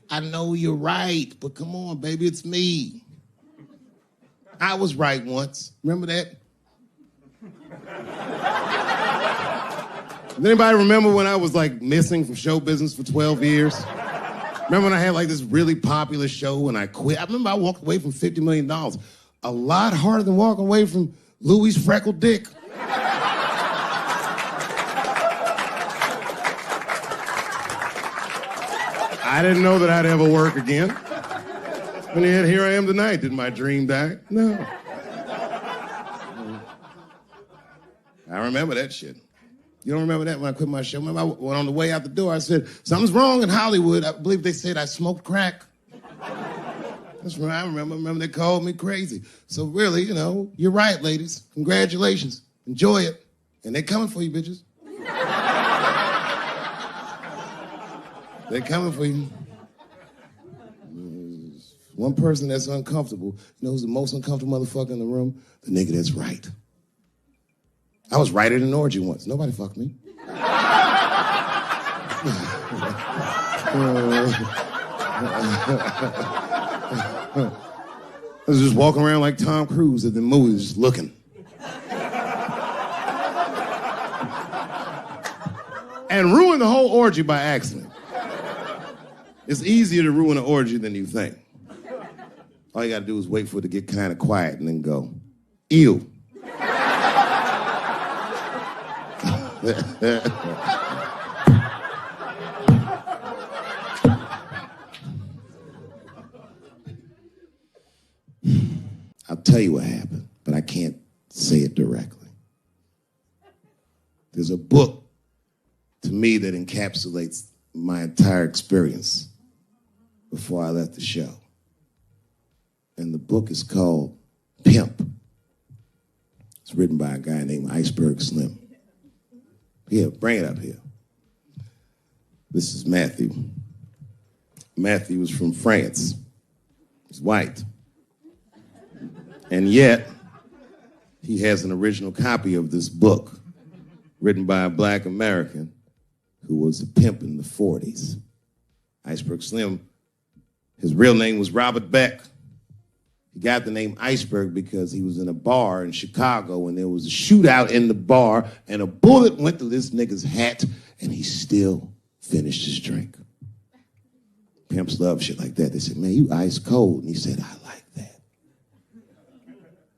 I know you're right, but come on, baby, it's me. I was right once. Remember that? Does anybody remember when I was like missing from show business for 12 years? Remember when I had like this really popular show and I quit? I remember I walked away from $50 million. A lot harder than walking away from Louis' freckled dick. I didn't know that I'd ever work again. And yet here I am tonight. Did my dream die? No. I remember that shit. You don't remember that when I quit my show? Remember I went on the way out the door, I said, something's wrong in Hollywood. I believe they said I smoked crack. That's what I remember. Remember they called me crazy. So really, you know, you're right, ladies. Congratulations. Enjoy it. And they're coming for you, bitches. They're coming for you. One person that's uncomfortable. You know who's the most uncomfortable motherfucker in the room? The nigga that's right. I was right at an orgy once. Nobody fucked me. I was just walking around like Tom Cruise at the movies, just looking. And ruined the whole orgy by accident. It's easier to ruin an orgy than you think. All you gotta do is wait for it to get kind of quiet and then go, ew. I'll tell you what happened, but I can't say it directly. There's a book to me that encapsulates my entire experience before I left the show. And the book is called Pimp. It's written by a guy named Iceberg Slim. Here, bring it up here. This is Matthew. Matthew was from France. He's white. And yet, he has an original copy of this book written by a black American who was a pimp in the 40s. Iceberg Slim, his real name was Robert Beck. He got the name Iceberg because he was in a bar in Chicago and there was a shootout in the bar and a bullet went through this nigga's hat and he still finished his drink. Pimps love shit like that. They said, man, you ice cold. And he said, I like that.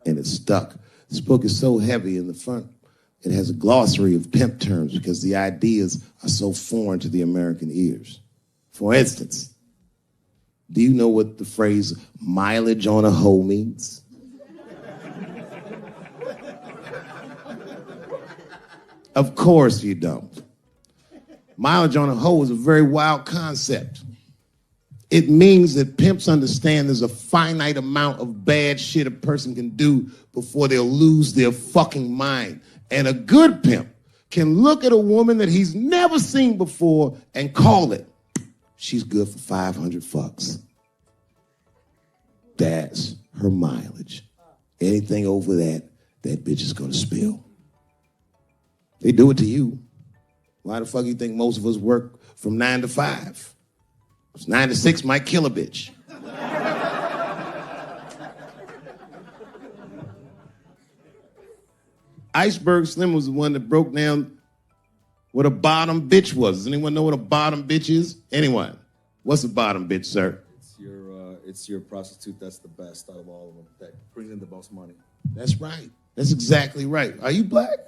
And it stuck. This book is so heavy in the front. It has a glossary of pimp terms because the ideas are so foreign to the American ears. For instance, do you know what the phrase mileage on a hoe means? Of course you don't. Mileage on a hoe is a very wild concept. It means that pimps understand there's a finite amount of bad shit a person can do before they'll lose their fucking mind. And a good pimp can look at a woman that he's never seen before and call it, she's good for 500 fucks. That's her mileage. Anything over that, that bitch is gonna spill. They do it to you. Why the fuck you think most of us work from 9 to 5? 9 to 6 might kill a bitch. Iceberg Slim was the one that broke down what a bottom bitch was. Does anyone know what a bottom bitch is? Anyone? What's a bottom bitch, sir? It's your prostitute that's the best out of all of them, that brings in the most money. That's right. That's exactly right. Are you black?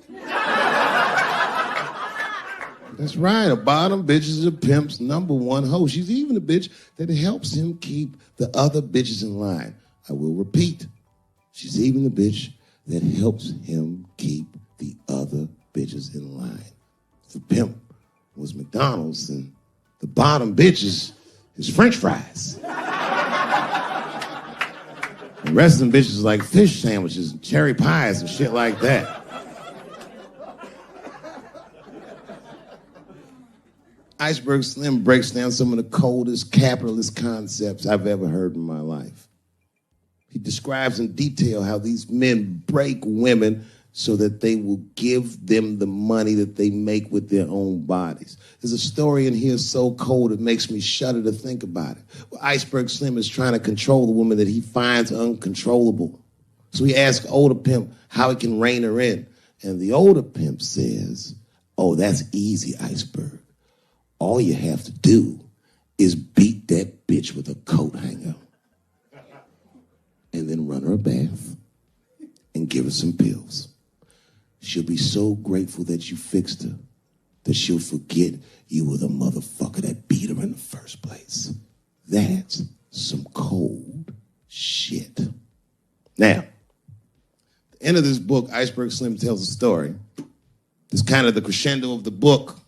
That's right. A bottom bitch is a pimp's number one hoe. She's even a bitch that helps him keep the other bitches in line. I will repeat. She's even the bitch that helps him keep the other bitches in line. If the pimp was McDonald's, and the bottom bitch is French fries. The rest of them bitches is like fish sandwiches and cherry pies and shit like that. Iceberg Slim breaks down some of the coldest capitalist concepts I've ever heard in my life. He describes in detail how these men break women so that they will give them the money that they make with their own bodies. There's a story in here so cold it makes me shudder to think about it. Well, Iceberg Slim is trying to control the woman that he finds uncontrollable. So he asks older pimp how he can rein her in. And the older pimp says, oh, that's easy, Iceberg. All you have to do is beat that bitch with a coat hanger and then run her a bath and give her some pills. She'll be so grateful that you fixed her that she'll forget you were the motherfucker that beat her in the first place. That's some cold shit. Now, at the end of this book, Iceberg Slim tells a story. It's kind of the crescendo of the book.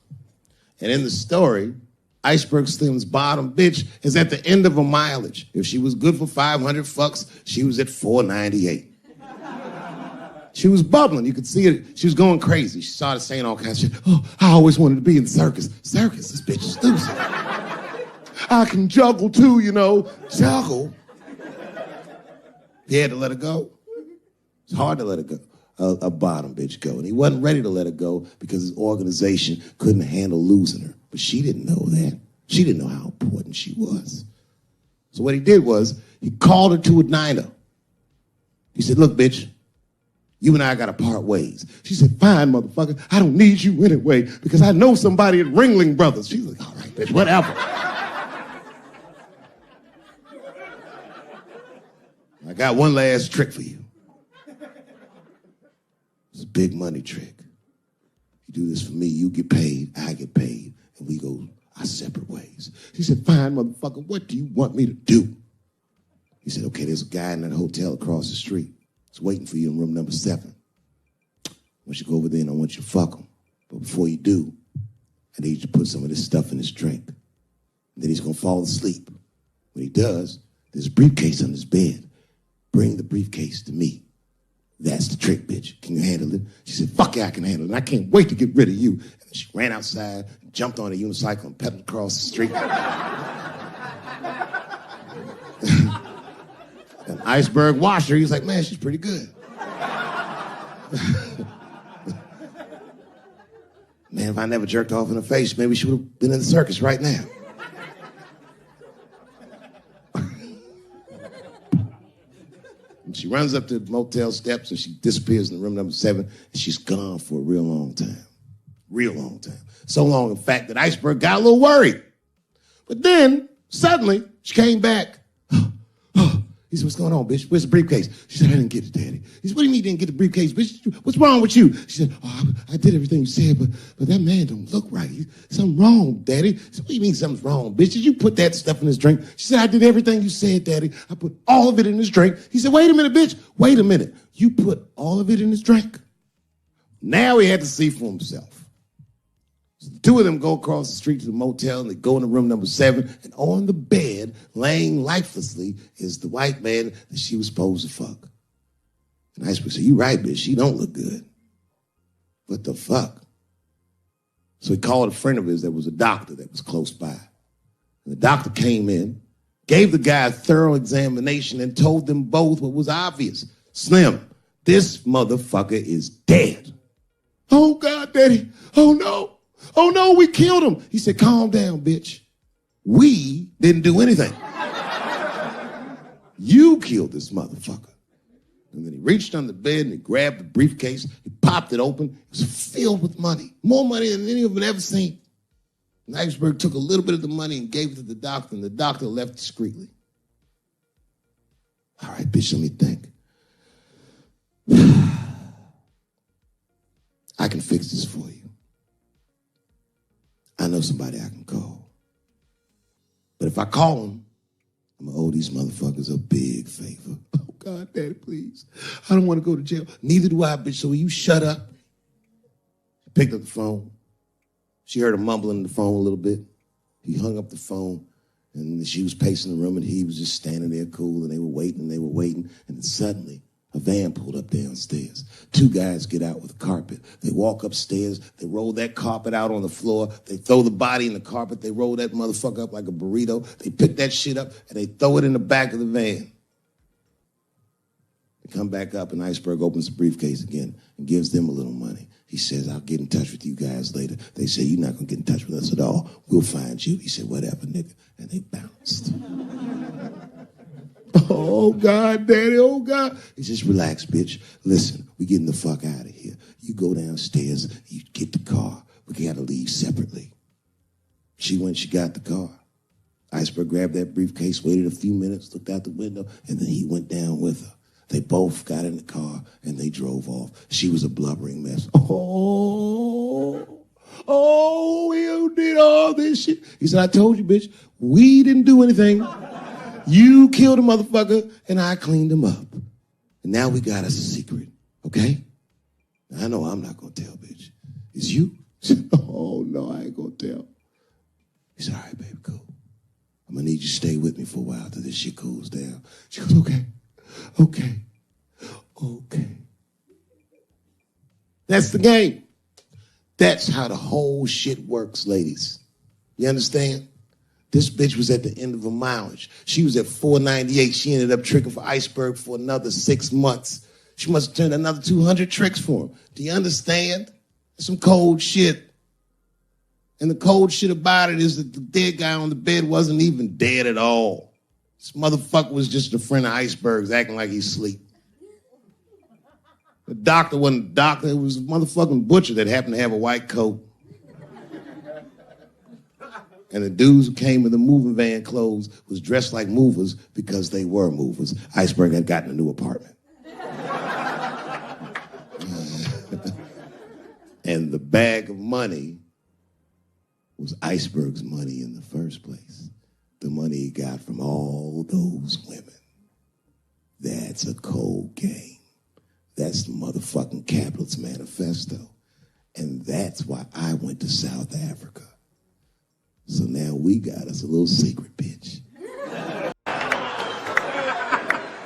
And in the story, Iceberg Slim's bottom bitch is at the end of her mileage. If she was good for 500 fucks, she was at 498. She was bubbling. You could see it. She was going crazy. She started saying all kinds of shit. Oh, I always wanted to be in circus. Circus? This bitch is loose. I can juggle too, you know. Juggle? He had to let her go. It's hard to let her go. A bottom bitch go. And he wasn't ready to let her go because his organization couldn't handle losing her. But she didn't know that. She didn't know how important she was. So what he did was he called her to a diner. He said, look, bitch, you and I got to part ways. She said, fine, motherfucker. I don't need you anyway because I know somebody at Ringling Brothers. She's like, all right, bitch, whatever. I got one last trick for you. It's a big money trick. You do this for me, you get paid, I get paid, and we go our separate ways. She said, fine, motherfucker, what do you want me to do? He said, okay, there's a guy in that hotel across the street. He's waiting for you in room number 7. I want you to go over there and I want you to fuck him. But before you do, I need you to put some of this stuff in his drink. And then he's going to fall asleep. When he does, there's a briefcase on his bed. Bring the briefcase to me. That's the trick, bitch. Can you handle it? She said, fuck yeah, I can handle it. I can't wait to get rid of you. And she ran outside, jumped on a unicycle, and pedaled across the street. An Iceberg washed her. He was like, man, she's pretty good. Man, if I never jerked off in her face, maybe she would have been in the circus right now. And she runs up to the motel steps and she disappears in room number 7 and she's gone for a real long time. Real long time. So long, in fact, that Iceberg got a little worried. But then, suddenly, she came back. He said, what's going on, bitch? Where's the briefcase? She said, I didn't get it, Daddy. He said, what do you mean you didn't get the briefcase, bitch? What's wrong with you? She said, oh, I did everything you said, but that man don't look right. Something wrong, Daddy. He said, what do you mean something's wrong, bitch? Did you put that stuff in his drink? She said, I did everything you said, Daddy. I put all of it in his drink. He said, wait a minute, bitch. Wait a minute. You put all of it in his drink? Now he had to see for himself. So the two of them go across the street to the motel and they go into room number 7 and on the bed, laying lifelessly, is the white man that she was supposed to fuck. And Iceberg said, you right, bitch, she don't look good. What the fuck? So he called a friend of his that was a doctor that was close by. And the doctor came in, gave the guy a thorough examination and told them both what was obvious. Slim, this motherfucker is dead. Oh, God, Daddy. Oh, no. Oh, no, we killed him. He said, calm down, bitch. We didn't do anything. You killed this motherfucker. And then he reached under the bed and he grabbed the briefcase. He popped it open. It was filled with money. More money than any of them had ever seen. And Iceberg took a little bit of the money and gave it to the doctor, and the doctor left discreetly. All right, bitch, let me think. I can fix this for you. I know somebody I can call. But if I call him, I'm going to owe these motherfuckers a big favor. Oh, God, Daddy, please. I don't want to go to jail. Neither do I, bitch, so will you shut up? She picked up the phone. She heard him mumbling in the phone a little bit. He hung up the phone, and she was pacing the room, and he was just standing there cool, and they were waiting, and then suddenly, a van pulled up downstairs. 2 guys get out with a carpet. They walk upstairs. They roll that carpet out on the floor. They throw the body in the carpet. They roll that motherfucker up like a burrito. They pick that shit up, and they throw it in the back of the van. Come back up, and Iceberg opens the briefcase again and gives them a little money. He says, I'll get in touch with you guys later. They say, you're not going to get in touch with us at all. We'll find you. He said, whatever, nigga. And they bounced. Oh, God, Daddy, oh, God. He says, relax, bitch. Listen, we getting the fuck out of here. You go downstairs, you get the car. We got to leave separately. She went, she got the car. Iceberg grabbed that briefcase, waited a few minutes, looked out the window, and then he went down with her. They both got in the car, and they drove off. She was a blubbering mess. Oh, you did all this shit. He said, I told you, bitch, we didn't do anything. You killed a motherfucker, and I cleaned him up. And now we got us a secret, okay? Now, I know I'm not going to tell, bitch. It's you? She said, oh, no, I ain't going to tell. He said, all right, baby, cool. I'm going to need you to stay with me for a while till this shit cools down. She goes, okay. That's the game. That's how the whole shit works, ladies. You understand? This bitch was at the end of her mileage. She was at 498. She ended up tricking for Iceberg for another 6 months. She must have turned another 200 tricks for him. Do you understand? That's some cold shit. And the cold shit about it is that the dead guy on the bed wasn't even dead at all. This motherfucker was just a friend of Iceberg's acting like he's asleep. The doctor wasn't a doctor. It was a motherfucking butcher that happened to have a white coat. And the dudes who came in the moving van clothes was dressed like movers because they were movers. Iceberg had gotten a new apartment. And the bag of money was Iceberg's money in the first place. The money he got from all those women. That's a cold game. That's the motherfucking capitalist manifesto. And that's why I went to South Africa. So now we got us a little secret, bitch.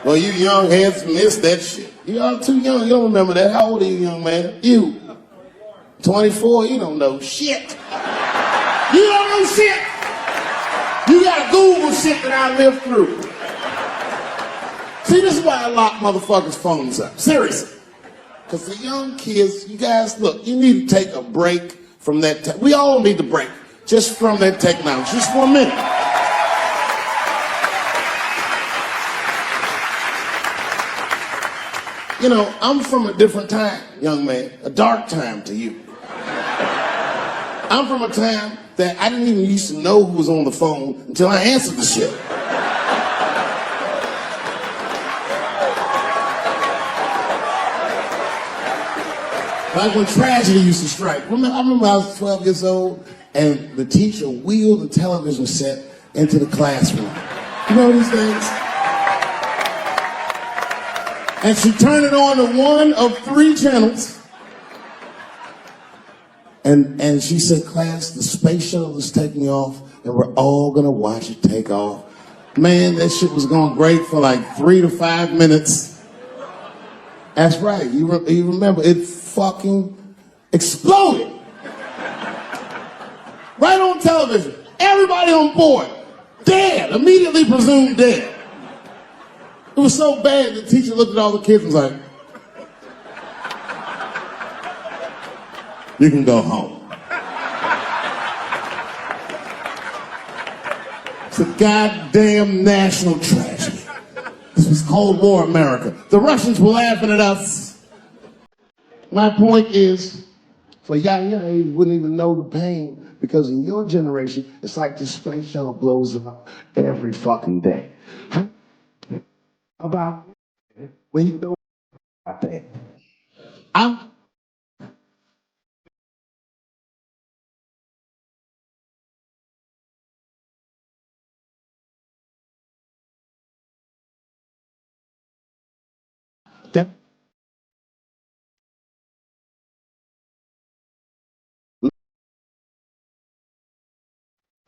Well, you young heads missed that shit. Y'all too young, you don't remember that. How old are you, young man? You. 24, you don't know shit. You don't know shit. You gotta Google shit that I lived through. See, this is why I lock motherfuckers' phones up. Seriously. Because the young kids, you guys, look, you need to take a break from that. We all need to break just from that technology, just for a minute. You know, I'm from a different time, young man, a dark time to you. I'm from a time that I didn't even used to know who was on the phone until I answered the shit. Like when tragedy used to strike. I remember I was 12 years old and the teacher wheeled the television set into the classroom. You know these things? And she turned it on to one of 3 channels. And she said, class, the space shuttle is taking off and we're all gonna watch it take off. Man, that shit was going great for like 3 to 5 minutes. That's right, you remember, it fucking exploded. Right on television. Everybody on board. Dead. Immediately presumed dead. It was so bad the teacher looked at all the kids and was like, you can go home. It's a goddamn national tragedy. This was Cold War America. The Russians were laughing at us. My point is, for y'all you wouldn't even know the pain because in your generation, it's like this space shuttle blows up every fucking day. About when you know about that.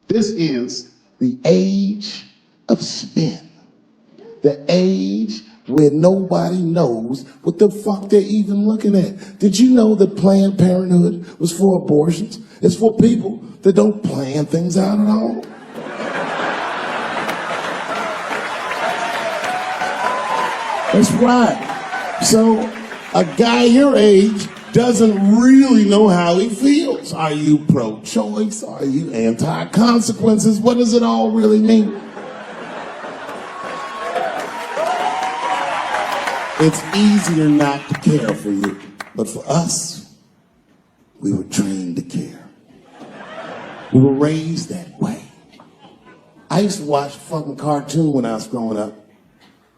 This is the age of spin. The age where nobody knows what the fuck they're even looking at. Did you know that Planned Parenthood was for abortions? It's for people that don't plan things out at all. That's right. So a guy your age doesn't really know how he feels. Are you pro-choice? Are you anti-consequences? What does it all really mean? It's easier not to care for you. But for us, we were trained to care. We were raised that way. I used to watch a fucking cartoon when I was growing up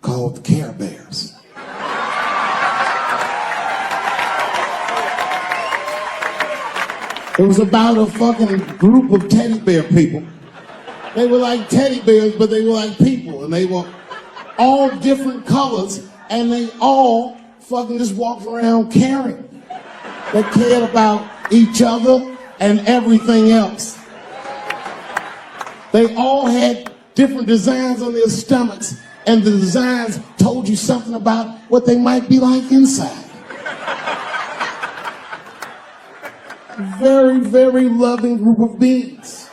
called the Care Bears. It was about a fucking group of teddy bear people. They were like teddy bears, but they were like people, and they were all different colors, and they all fucking just walked around caring. They cared about each other and everything else. They all had different designs on their stomachs, and the designs told you something about what they might be like inside. Very, very loving group of beings.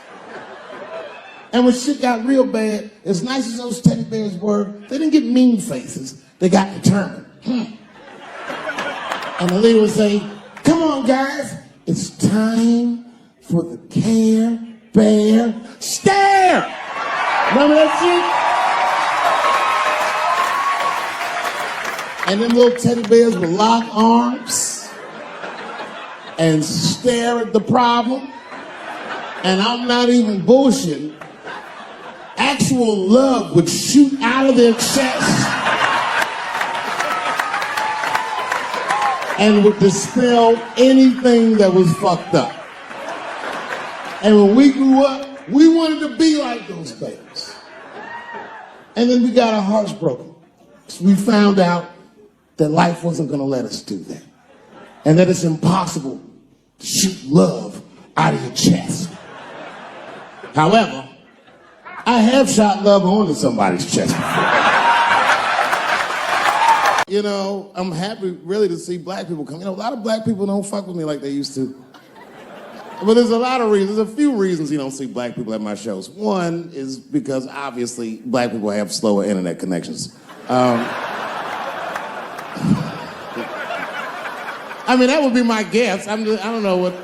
And when shit got real bad, as nice as those teddy bears were, they didn't get mean faces, they got determined. And the leader would say, "Come on, guys, it's time for the Care Bear Stare." Remember that shit? And them little teddy bears would lock arms and stare at the problem. And I'm not even bullshitting. Actual love would shoot out of their chest and would dispel anything that was fucked up. And when we grew up, we wanted to be like those bears. And then we got our hearts broken. So we found out that life wasn't gonna let us do that. And that it's impossible to shoot love out of your chest. However, I have shot love onto somebody's chest. You know, I'm happy really to see black people come. You know, a lot of black people don't fuck with me like they used to. But there's a lot of reasons. There's a few reasons you don't see black people at my shows. One is because obviously black people have slower internet connections. I mean, that would be my guess. I don't know what.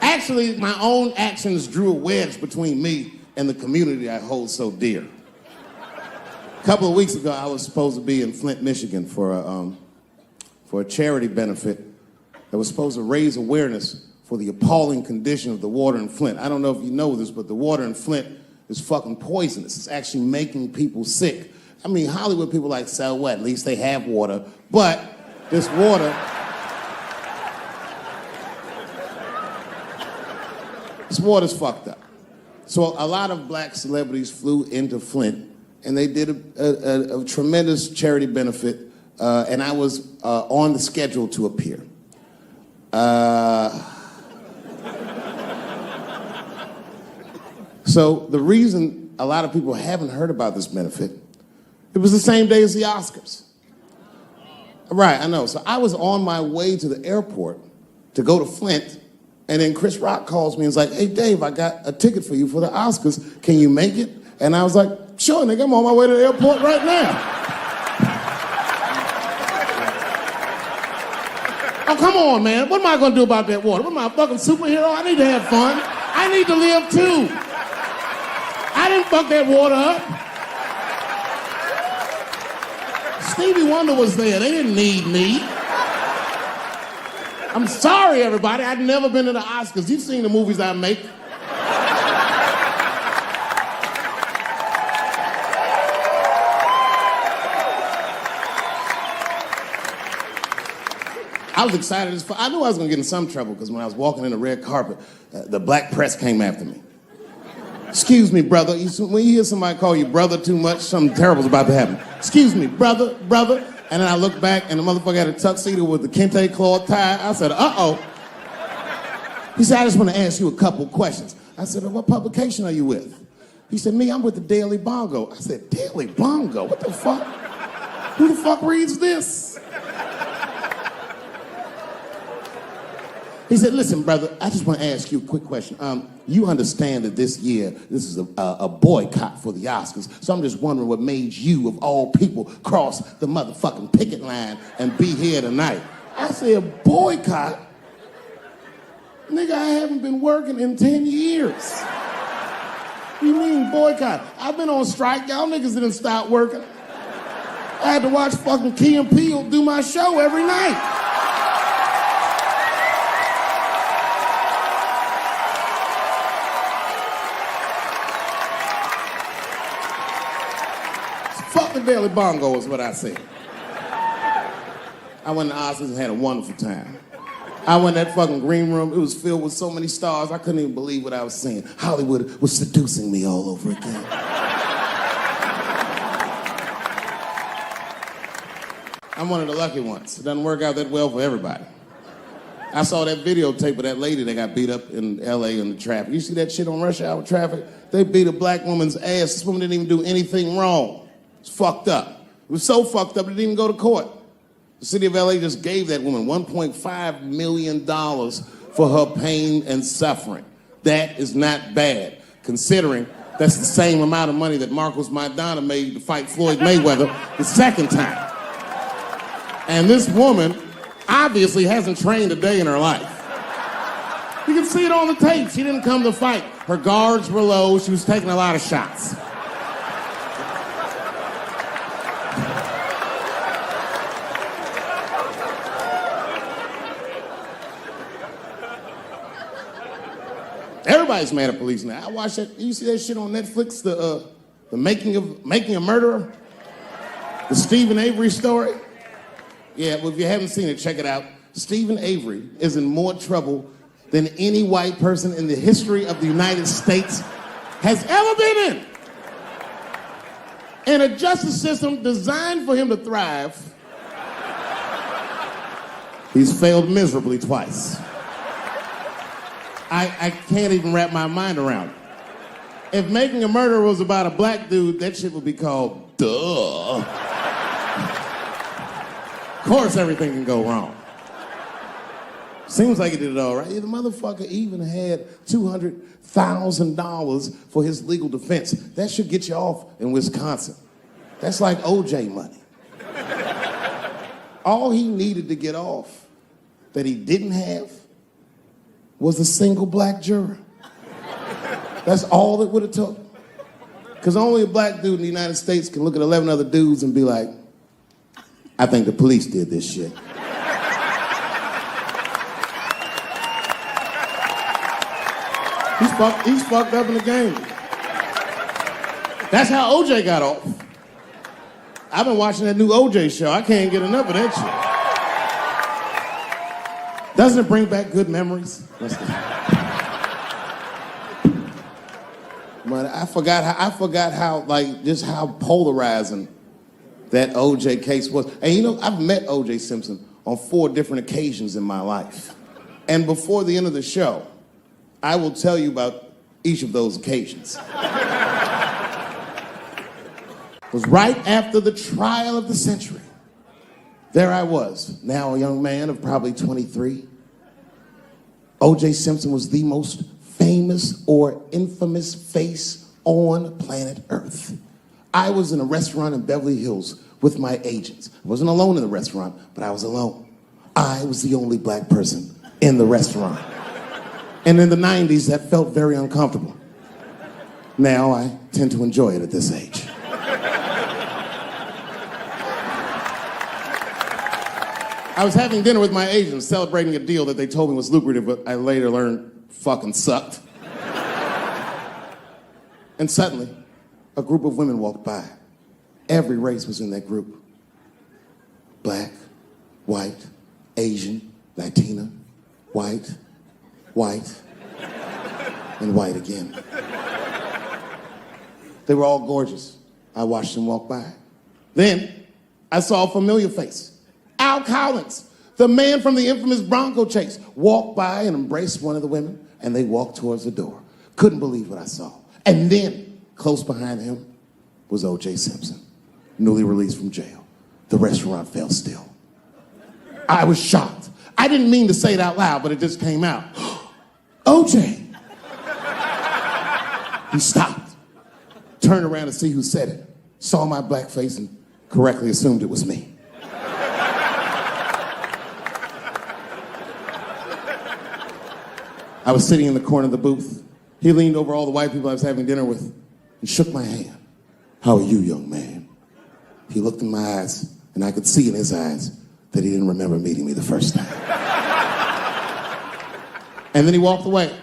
Actually, my own actions drew a wedge between me and the community I hold so dear. A couple of weeks ago, I was supposed to be in Flint, Michigan for a charity benefit that was supposed to raise awareness for the appalling condition of the water in Flint. I don't know if you know this, but the water in Flint is fucking poisonous. It's actually making people sick. I mean, Hollywood people like, so what? At least they have water. But this water's fucked up. So a lot of black celebrities flew into Flint, and they did a tremendous charity benefit, and I was on the schedule to appear. So the reason a lot of people haven't heard about this benefit, it was the same day as the Oscars. Right, I know. So I was on my way to the airport to go to Flint, and then Chris Rock calls me and is like, "Hey, Dave, I got a ticket for you for the Oscars. Can you make it?" And I was like, "Sure, nigga, I'm on my way to the airport right now." Oh, come on, man. What am I going to do about that water? What am I, a fucking superhero? I need to have fun. I need to live, too. I didn't fuck that water up. Stevie Wonder was there. They didn't need me. I'm sorry, everybody. I've never been to the Oscars. You've seen the movies I make. I was excited as fuck. I knew I was going to get in some trouble because when I was walking in the red carpet, the black press came after me. "Excuse me, brother." When you hear somebody call you brother too much, something terrible's about to happen. "Excuse me, brother. And then I looked back, and the motherfucker had a tuxedo with the kente cloth tie. I said, "Uh-oh." He said, "I just want to ask you a couple questions." I said, "What publication are you with?" He said, "Me, I'm with the Daily Bongo." I said, "Daily Bongo? What the fuck? Who the fuck reads this?" He said, listen, brother, I just want to ask you a quick question. You understand that this year, this is a boycott for the Oscars, so I'm just wondering what made you, of all people, cross the motherfucking picket line and be here tonight. I said, boycott? Nigga, I haven't been working in 10 years. What do you mean boycott? I've been on strike. Y'all niggas didn't stop working. I had to watch fucking Key and Peele do my show every night. Fuck the Daily Bongo is what I said. I went to Oscars and had a wonderful time. I went in that fucking green room. It was filled with so many stars, I couldn't even believe what I was seeing. Hollywood was seducing me all over again. I'm one of the lucky ones. It doesn't work out that well for everybody. I saw that videotape of that lady that got beat up in L.A. in the traffic. You see that shit on rush hour traffic? They beat a black woman's ass. This woman didn't even do anything wrong. It's fucked up. It was so fucked up it didn't even go to court. The city of LA just gave that woman $1.5 million for her pain and suffering. That is not bad, considering that's the same amount of money that Marcos Maidana made to fight Floyd Mayweather the second time. And this woman obviously hasn't trained a day in her life. You can see it on the tape. She didn't come to fight. Her guards were low. She was taking a lot of shots. Everybody's mad at police now. I watched that. You see that shit on Netflix? The making a murderer, the Stephen Avery story. Yeah, well, if you haven't seen it, check it out. Stephen Avery is in more trouble than any white person in the history of the United States has ever been in. In a justice system designed for him to thrive, he's failed miserably twice. I can't even wrap my mind around it. If Making a Murderer was about a black dude, that shit would be called Duh. Of course everything can go wrong. Seems like he did it all right. The motherfucker even had $200,000 for his legal defense. That should get you off in Wisconsin. That's like OJ money. All he needed to get off that he didn't have was a single black juror. That's all it would have took. Because only a black dude in the United States can look at 11 other dudes and be like, I think the police did this shit. He's fucked up in the game. That's how OJ got off. I've been watching that new OJ show. I can't get enough of that shit. Doesn't it bring back good memories? But I forgot how like just how polarizing that OJ case was. And you know, I've met OJ Simpson on 4 different occasions in my life. And before the end of the show, I will tell you about each of those occasions. It was right after the trial of the century. There I was, now a young man of probably 23. O.J. Simpson was the most famous or infamous face on planet Earth. I was in a restaurant in Beverly Hills with my agents. I wasn't alone in the restaurant, but I was alone. I was the only black person in the restaurant. And in the 90s, that felt very uncomfortable. Now I tend to enjoy it at this age. I was having dinner with my agents, celebrating a deal that they told me was lucrative, but I later learned fucking sucked. And suddenly, a group of women walked by. Every race was in that group. Black, white, Asian, Latina, white, and white again. They were all gorgeous. I watched them walk by. Then, I saw a familiar face. Al Collins, the man from the infamous Bronco chase, walked by and embraced one of the women, and they walked towards the door. Couldn't believe what I saw. And then, close behind him, was O.J. Simpson, newly released from jail. The restaurant fell still. I was shocked. I didn't mean to say it out loud, but it just came out. OJ. He stopped, turned around to see who said it, saw my black face, and correctly assumed it was me. I was sitting in the corner of the booth. He leaned over all the white people I was having dinner with and shook my hand. How are you, young man? He looked in my eyes, and I could see in his eyes that he didn't remember meeting me the first time. And then he walked away.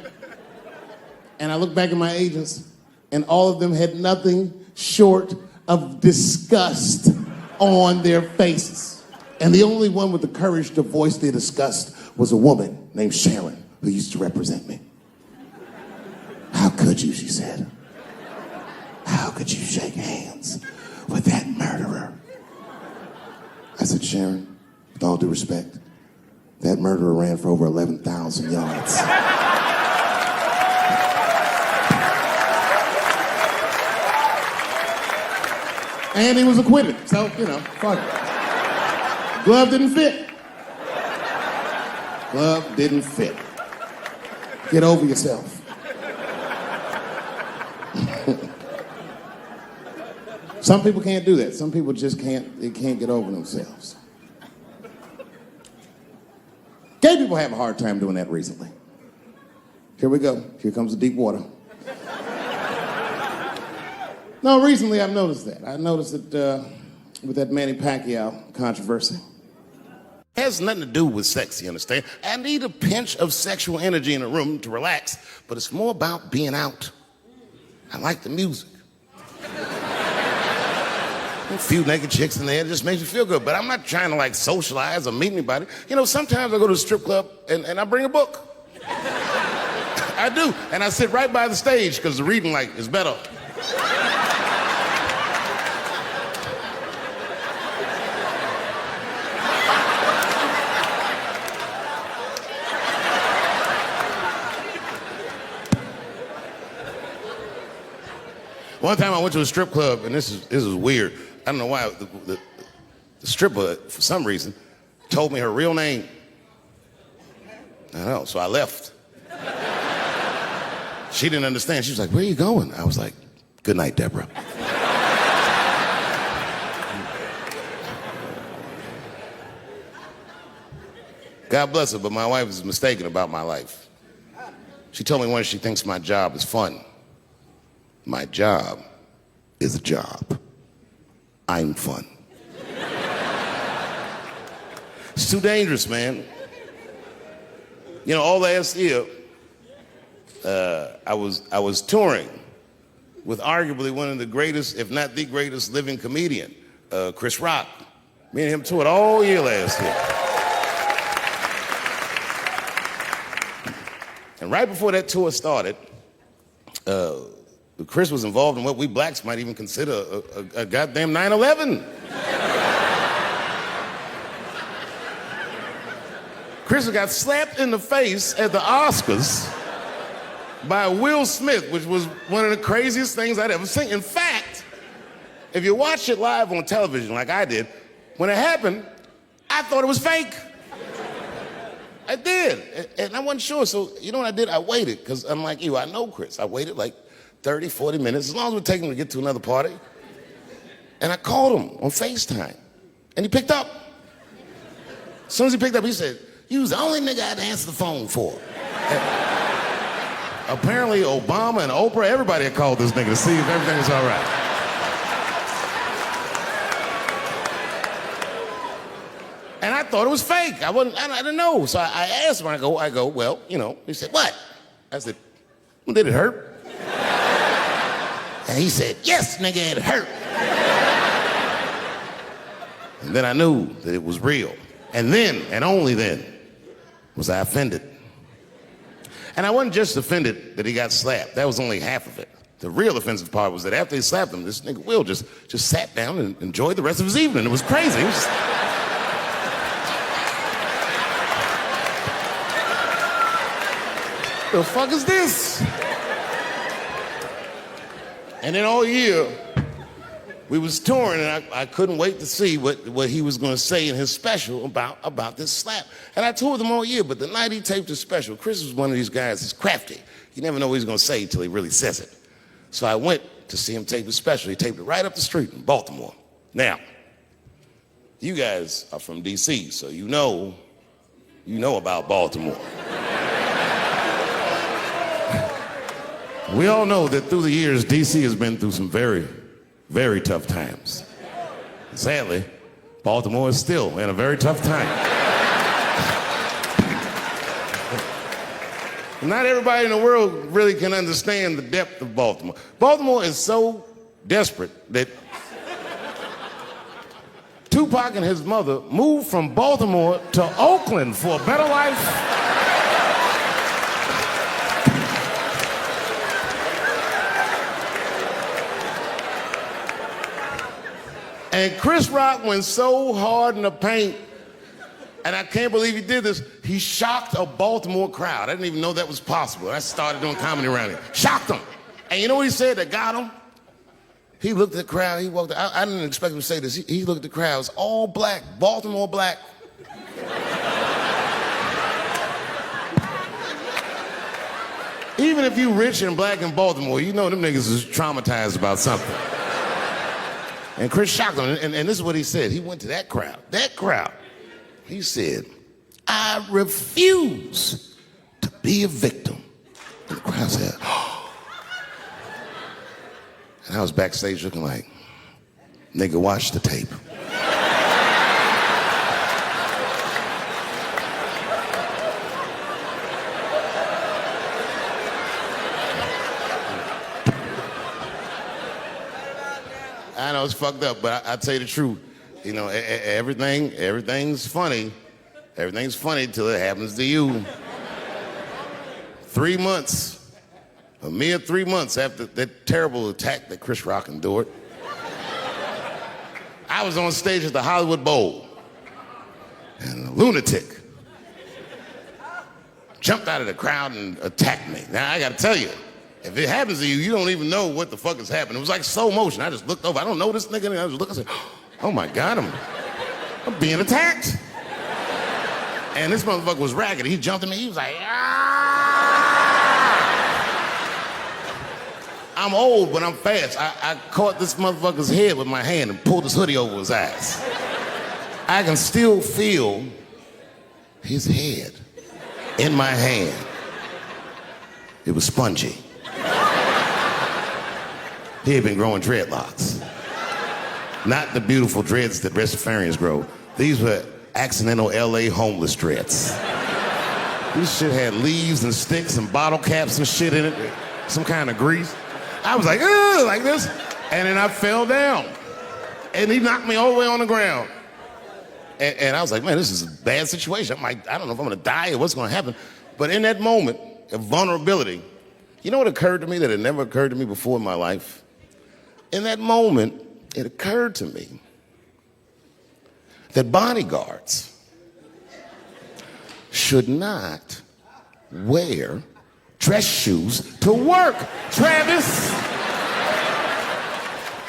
And I looked back at my agents, and all of them had nothing short of disgust on their faces. And the only one with the courage to voice their disgust was a woman named Sharon, who used to represent me. How could you, she said. How could you shake hands with that murderer? I said, Sharon, with all due respect, that murderer ran for over 11,000 yards. And he was acquitted, so, fuck it. Glove didn't fit. Glove didn't fit. Get over yourself. Some people can't do that. Some people just can't get over themselves. Gay people have a hard time doing that recently. Here we go. Here comes the deep water. No, recently I've noticed that. I noticed it with that Manny Pacquiao controversy. It has nothing to do with sex, you understand? I need a pinch of sexual energy in a room to relax, but it's more about being out. I like the music. A few naked chicks in there, it just makes me feel good, but I'm not trying to socialize or meet anybody. Sometimes I go to a strip club and I bring a book. I do, and I sit right by the stage because the reading light is better. One time I went to a strip club, and this is weird. I don't know why. The stripper, for some reason, told me her real name. I know, so I left. She didn't understand. She was like, where are you going? I was like, good night, Deborah. God bless her, but my wife is mistaken about my life. She told me once she thinks my job is fun. My job is a job. I'm fun. It's too dangerous, man. All last year, I was touring with arguably one of the greatest, if not the greatest, living comedian, Chris Rock. Me and him toured all year last year. And right before that tour started, Chris was involved in what we blacks might even consider a goddamn 9/11. Chris got slapped in the face at the Oscars by Will Smith, which was one of the craziest things I'd ever seen. In fact, if you watch it live on television like I did, when it happened, I thought it was fake. I did, and I wasn't sure, so you know what I did? I waited, because unlike you, I know Chris. I waited 30, 40 minutes, as long as it would take him to get to another party. And I called him on FaceTime, and he picked up. As soon as he picked up, he said, you was the only nigga I had to answer the phone for. Apparently, Obama and Oprah, everybody had called this nigga to see if everything was all right. And I thought it was fake. I didn't know. So I asked him, I go, well, he said, what? I said, well, did it hurt? And he said, yes, nigga, it hurt. And then I knew that it was real. And then, and only then, was I offended. And I wasn't just offended that he got slapped. That was only half of it. The real offensive part was that after he slapped him, this nigga Will just sat down and enjoyed the rest of his evening. It was crazy. It was just... The fuck is this? And then all year, we was touring, and I couldn't wait to see what he was going to say in his special about this slap. And I toured him all year, but the night he taped his special, Chris was one of these guys that's crafty. You never know what he's going to say until he really says it. So I went to see him tape his special. He taped it right up the street in Baltimore. Now, you guys are from D.C., so you know about Baltimore. We all know that through the years, D.C. has been through some very, very tough times. Sadly, Baltimore is still in a very tough time. Not everybody in the world really can understand the depth of Baltimore. Baltimore is so desperate that Tupac and his mother moved from Baltimore to Oakland for a better life. And Chris Rock went so hard in the paint, and I can't believe he did this, he shocked a Baltimore crowd. I didn't even know that was possible. I started doing comedy around here. Shocked them. And you know what he said that got him? He looked at the crowd, he walked out. I didn't expect him to say this. He looked at the crowd, it was all black, Baltimore black. Even if you rich and black in Baltimore, you know them niggas is traumatized about something. And Chris shocked him, and this is what he said. He went to that crowd. He said, I refuse to be a victim. And the crowd said, oh. And I was backstage looking like, nigga, watch the tape. I know it's fucked up, but I tell you the truth. You know, everything's funny. Everything's funny till it happens to you. 3 months, a mere 3 months after that terrible attack that Chris Rock endured, I was on stage at the Hollywood Bowl, and a lunatic jumped out of the crowd and attacked me. Now, I gotta tell you, if it happens to you, you don't even know what the fuck is happening. It was like slow motion. I just looked over. I don't know this nigga. And I was looking. I said, oh my God, I'm being attacked. And this motherfucker was ragged. He jumped at me. He was like, ah! I'm old, but I'm fast. I caught this motherfucker's head with my hand and pulled his hoodie over his eyes. I can still feel his head in my hand. It was spongy. He had been growing dreadlocks. Not the beautiful dreads that Rastafarians grow. These were accidental LA homeless dreads. This shit had leaves and sticks and bottle caps and shit in it, some kind of grease. I was like, ugh, like this. And then I fell down. And he knocked me all the way on the ground. And I was like, man, this is a bad situation. I don't know if I'm gonna die or what's gonna happen. But in that moment of vulnerability, you know what occurred to me that had never occurred to me before in my life? In that moment, it occurred to me that bodyguards should not wear dress shoes to work. Travis!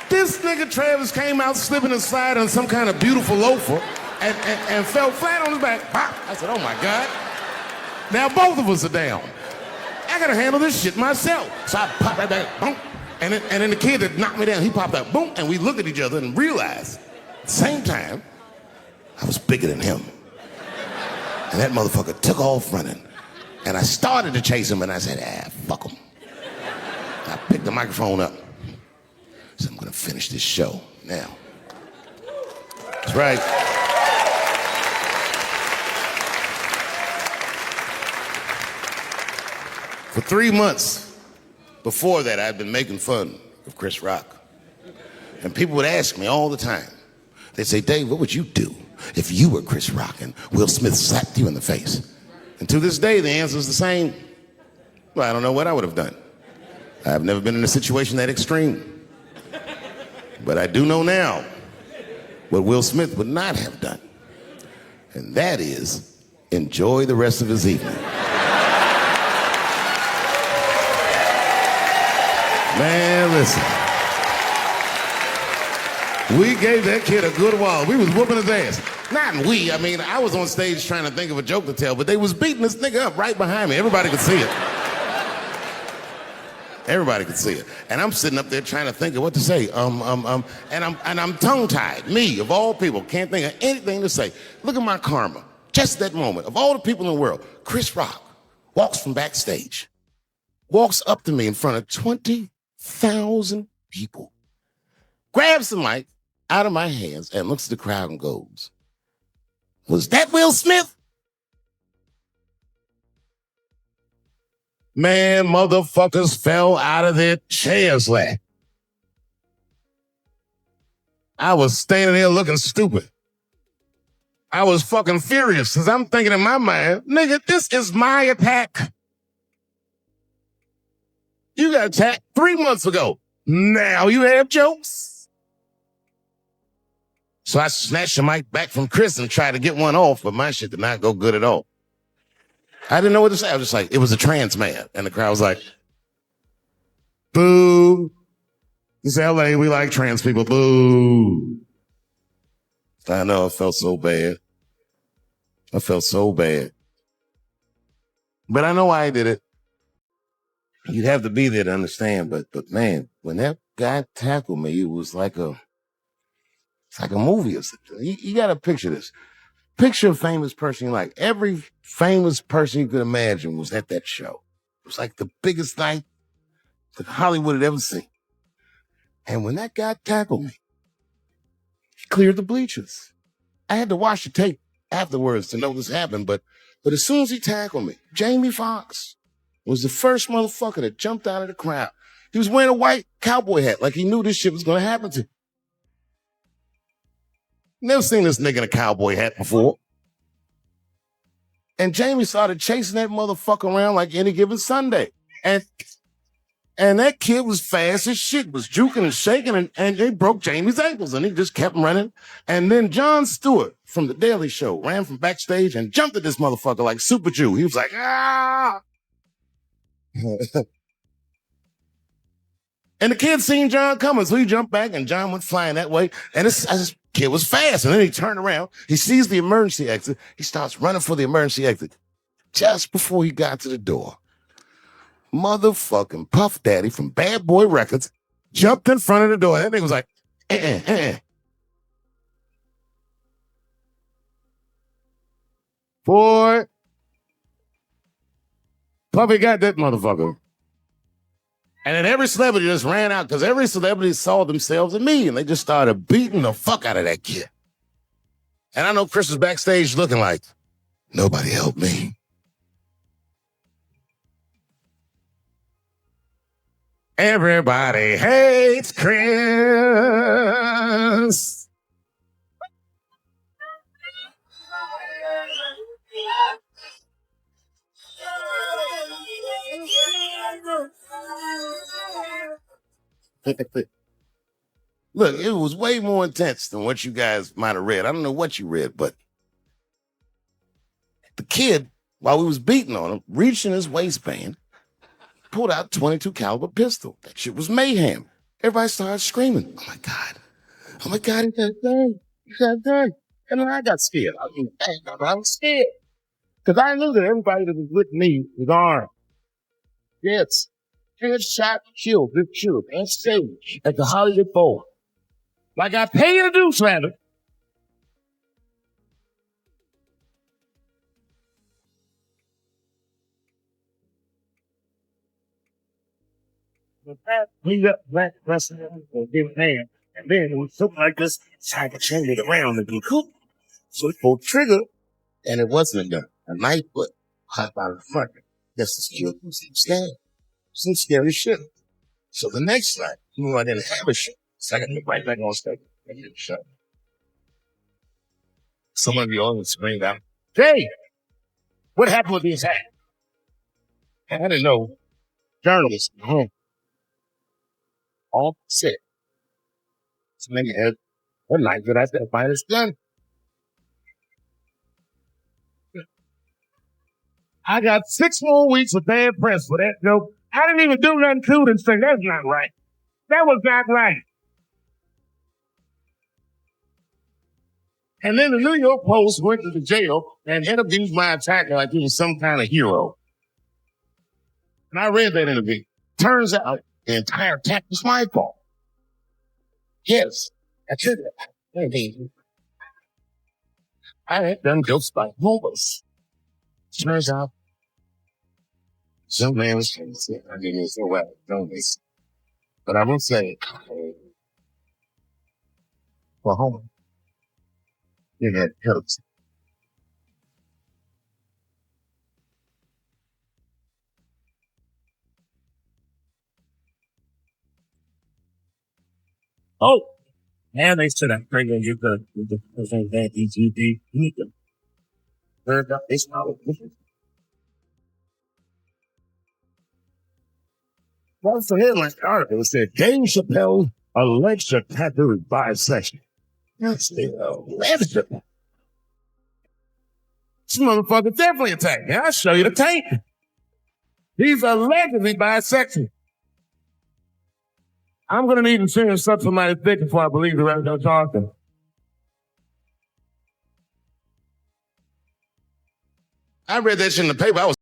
This nigga Travis came out slipping and sliding on some kind of beautiful loafer and fell flat on his back. Pop! I said, oh my God. Now both of us are down. I gotta handle this shit myself. So I popped right back, boom. And then the kid that knocked me down, he popped out, boom, and we looked at each other and realized at the same time, I was bigger than him. And that motherfucker took off running. And I started to chase him, and I said, fuck him. I picked the microphone up. So I'm gonna finish this show now. That's right. For 3 months before that, I'd been making fun of Chris Rock. And people would ask me all the time. They'd say, Dave, what would you do if you were Chris Rock and Will Smith slapped you in the face? And to this day, the answer is the same. Well, I don't know what I would have done. I've never been in a situation that extreme. But I do know now what Will Smith would not have done. And that is enjoy the rest of his evening. Man, listen. We gave that kid a good wall. We was whooping his ass. Not we, I mean, I was on stage trying to think of a joke to tell, but they was beating this nigga up right behind me. Everybody could see it. Everybody could see it. And I'm sitting up there trying to think of what to say. And I'm tongue-tied. Me, of all people, can't think of anything to say. Look at my karma. Just that moment. Of all the people in the world, Chris Rock walks from backstage, walks up to me in front of 20,000 people, grabs the mic out of my hands and looks at the crowd and goes, "Was that Will Smith?" Man, motherfuckers fell out of their chairs like. I was standing there looking stupid. I was fucking furious because I'm thinking in my mind, nigga, this is my attack. You got attacked 3 months ago. Now you have jokes. So I snatched the mic back from Chris and tried to get one off, but my shit did not go good at all. I didn't know what to say. I was just like, it was a trans man. And the crowd was like, boo. It's LA, we like trans people, boo. I know, I felt so bad. I felt so bad. But I know why I did it. You'd have to be there to understand, but man, when that guy tackled me, it was like it's like a movie or something. You gotta picture this. Picture a famous person you like. Every famous person you could imagine was at that show. It was like the biggest night that Hollywood had ever seen. And when that guy tackled me, he cleared the bleachers. I had to watch the tape afterwards to know this happened, but as soon as he tackled me, Jamie Foxx was the first motherfucker that jumped out of the crowd. He was wearing a white cowboy hat like he knew this shit was going to happen to him. Never seen this nigga in a cowboy hat before. And Jamie started chasing that motherfucker around like any given Sunday. And that kid was fast as shit, was juking and shaking, and they broke Jamie's ankles, and he just kept running. And then Jon Stewart from The Daily Show ran from backstage and jumped at this motherfucker like Super Jew. He was like, ah! And the kid seen John coming, so he jumped back, and John went flying that way. And this kid was fast, and then he turned around. He sees the emergency exit. He starts running for the emergency exit. Just before he got to the door, motherfucking Puff Daddy from Bad Boy Records jumped in front of the door. That nigga was like, Boy, Puffy got that motherfucker. And then every celebrity just ran out because every celebrity saw themselves in me, and they just started beating the fuck out of that kid. And I know Chris was backstage looking like, nobody helped me. Everybody hates Chris. Look, it was way more intense than what you guys might have read. I don't know what you read, but the kid, while we was beating on him, reached in his waistband, pulled out a .22 caliber pistol. That shit was mayhem. Everybody started screaming. Oh my God, he got a gun. He got a gun. And then I got scared. I was scared. Because I knew that everybody that was with me was armed. Yes. Headshot, killed, and stage at the Hollywood Bowl. Like I pay you to do, Slander. We got black wrestling or give a hand. And then it was something like this, tried to change it around and be cool. So he pulled trigger, and it wasn't a gun. A knife would pop out of the front. That's the skill. Some scary shit. So the next night, I didn't have a shit. So I got to get right back on stage and get shot. Someone of the audience screamed out, "Hey, what happened with the attack?" I didn't know. Journalists, all set. So nigga had a knife that I said, "Find his gun." I got 6 more weeks of bad press for that joke. I didn't even do nothing to it and say, that's not right. That was not right. And then the New York Post went to the jail and interviewed my attacker like he was some kind of hero. And I read that interview. Turns out the entire attack was my fault. Yes, that's it. I had done jokes by homeless. Turns out some man was trying to say I didn't so well, don't they? But I will say, for home, it had helps. Oh, and they said I'm pregnant with the person that EGD. Heard about this now? Well, for him, like article said, Dave Chappelle alleged to tattoo bisexual. That's the alleged. This motherfucker definitely attacked me. I'll show you the tape. He's allegedly bisexual. I'm gonna need to see suck somebody's dick before I believe the rest of talking. I read that shit in the paper. I was